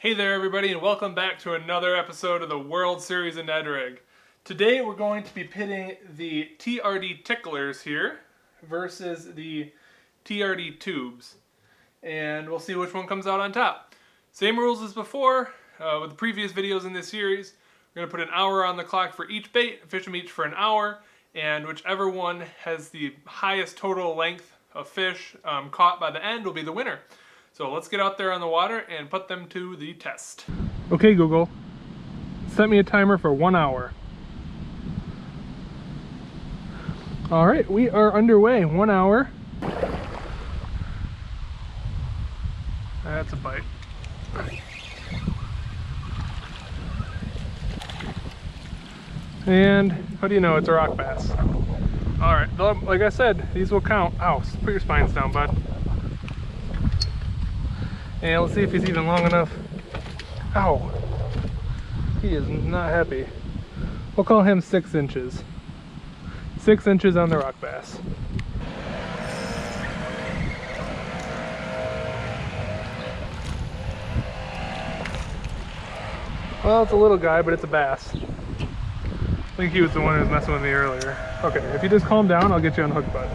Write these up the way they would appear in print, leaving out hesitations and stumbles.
Hey there everybody, and welcome back to another episode of the World Series of Ned Rig. Today we're going to be pitting the TRD Ticklerz here versus the TRD Tubez, and we'll see which one comes out on top. Same rules as before, with the previous videos in this series. We're going to put an hour on the clock for each bait, fish them each for an hour, and whichever one has the highest total length of fish caught by the end will be the winner. So let's get out there on the water and put them to the test. Okay, Google, set me a timer for 1 hour. All right, we are underway. 1 hour. That's a bite. And how do you know it's a rock bass? All right, like I said, these will count. Ow, put your spines down, bud. And let's see if he's even long enough. Ow. He is not happy. We'll call him 6 inches. 6 inches on the rock bass. Well, it's a little guy, but it's a bass. I think he was the one who was messing with me earlier. Okay, if you just calm down, I'll get you on the hook, bud.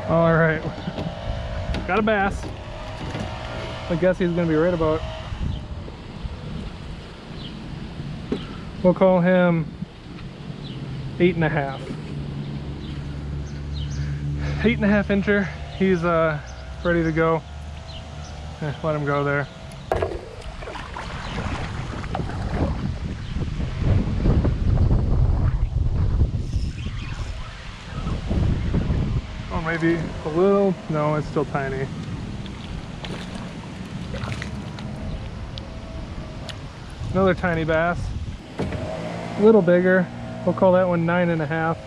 All right, got a bass. I guess he's gonna be right about. We'll call him 8.5. 8.5 incher. He's ready to go. Let him go there. Maybe a little, no, it's still tiny. Another tiny bass, a little bigger. We'll call that one 9.5.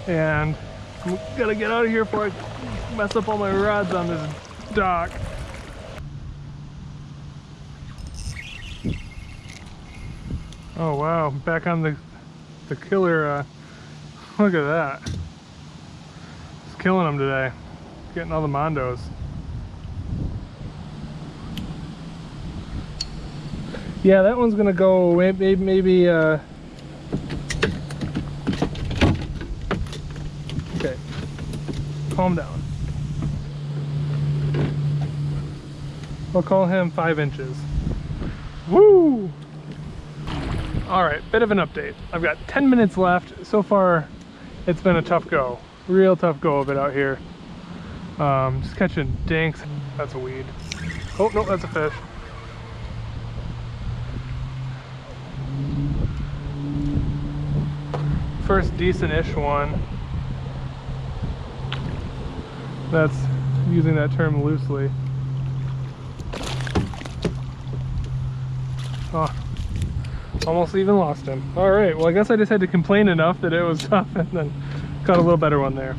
And I'm gonna get out of here before I mess up all my rods on this dock. Oh wow, back on the killer, look at that. Killing them today, getting all the mondos. Yeah, that one's gonna go maybe okay, calm down. We'll call him 5 inches. Woo! All right, bit of an update. I've got 10 minutes left. So far, it's been a tough go. Real tough go of it out here. Just catching dinks. That's a weed. Oh no, that's a fish. First decent-ish one. That's using that term loosely. Oh, almost even lost him. All right, well I guess I just had to complain enough that it was tough and then got a little better one there.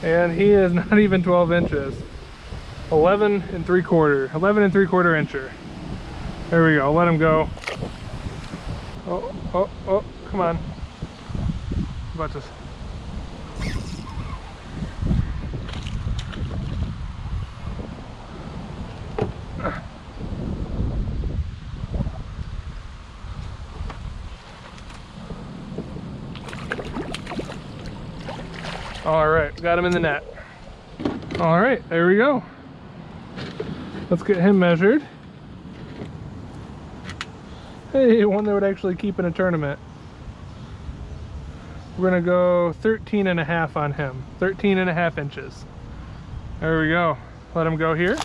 And he is not even 12 inches. 11 3/4 incher. There we go, let him go. Oh, come on. About to. All right, got him in the net. All right, there we go. Let's get him measured. Hey, one that would actually keep in a tournament. We're gonna go 13.5 on him. 13.5 inches. There we go. Let him go here.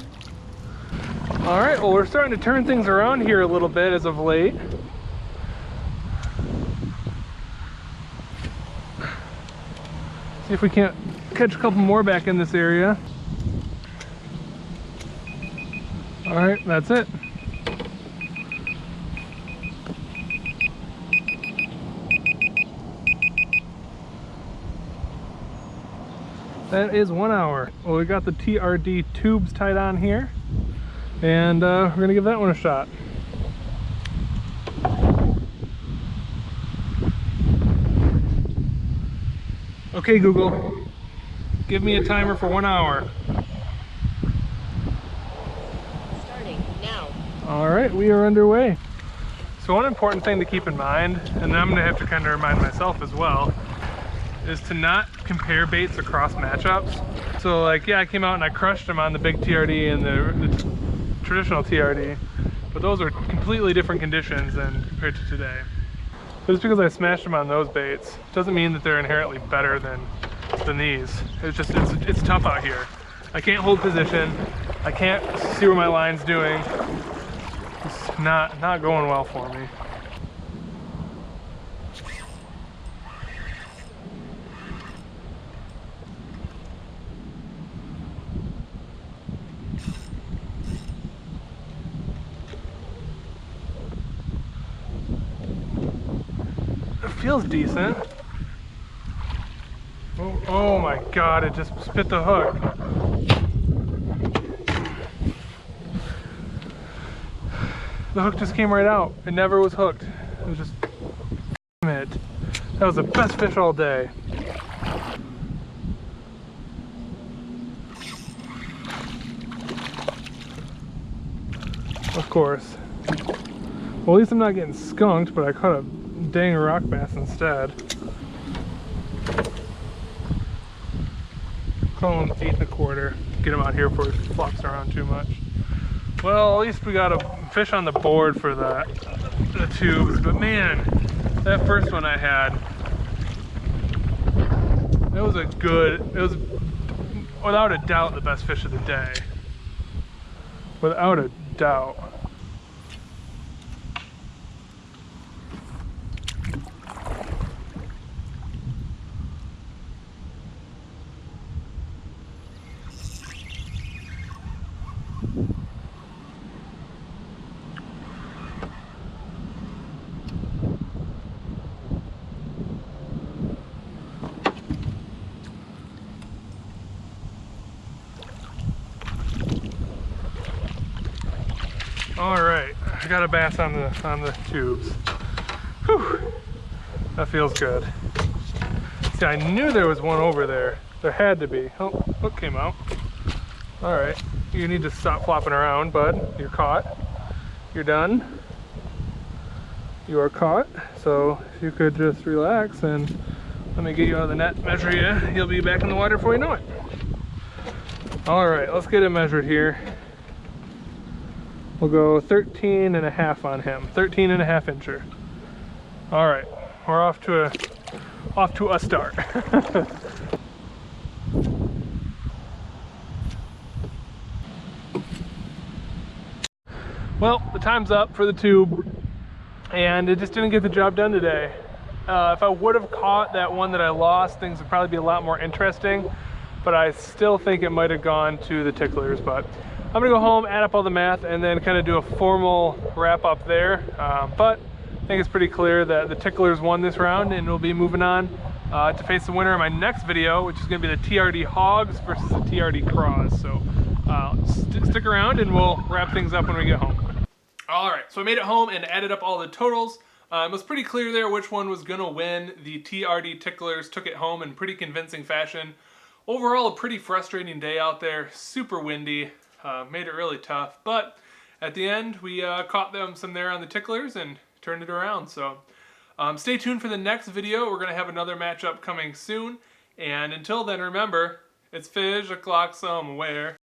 All right, well, we're starting to turn things around here a little bit as of late. See if we can't catch a couple more back in this area. All right, that's it. That is 1 hour. Well, we got the TRD Tubez tied on here, and we're gonna give that one a shot. Okay, Google, Give me a timer for 1 hour. Starting now. All right, we are underway. So one important thing to keep in mind, and I'm gonna have to kind of remind myself as well, is to not compare baits across matchups. So like, yeah, I came out and I crushed them on the big TRD and the traditional TRD, but those are completely different conditions than compared to today. But just because I smashed them on those baits doesn't mean that they're inherently better than these. It's just, it's tough out here. I can't hold position. I can't see what my line's doing. It's not going well for me. It feels decent. Oh my God, it just spit the hook. The hook just came right out. It never was hooked. It was just, damn it. That was the best fish all day. Of course. Well, at least I'm not getting skunked, but I caught a dang rock bass instead. Call him 8 1/4. Get him out here before he flops around too much. Well, at least we got a fish on the board for the tubes, but man, that first one I had, it was without a doubt the best fish of the day. Without a doubt. All right, I got a bass on the tubes. Whew, that feels good. See, I knew there was one over there. There had to be. Oh, hook came out. All right, you need to stop flopping around, bud. You're caught. You're done. You are caught. So if you could just relax and let me get you out of the net, measure you. You'll be back in the water before you know it. All right, let's get it measured here. We'll go 13 and a half on him, 13 and a half incher. All right, we're off to a start. Well, the time's up for the tube, and it just didn't get the job done today. If I would have caught that one that I lost, things would probably be a lot more interesting, but I still think it might have gone to the Ticklerz. But I'm gonna go home, add up all the math, and then kind of do a formal wrap up there. But I think it's pretty clear that the Ticklerz won this round, and we'll be moving on to face the winner in my next video, which is gonna be the TRD Hogs versus the TRD Craws. So stick around and we'll wrap things up when we get home. All right, so I made it home and added up all the totals. It was pretty clear there which one was gonna win. The TRD Ticklerz took it home in pretty convincing fashion. Overall, a pretty frustrating day out there, super windy. Made it really tough, but at the end we caught them some there on the Ticklerz and turned it around. So stay tuned for the next video. We're gonna have another matchup coming soon, and until then, remember, it's fish o'clock somewhere.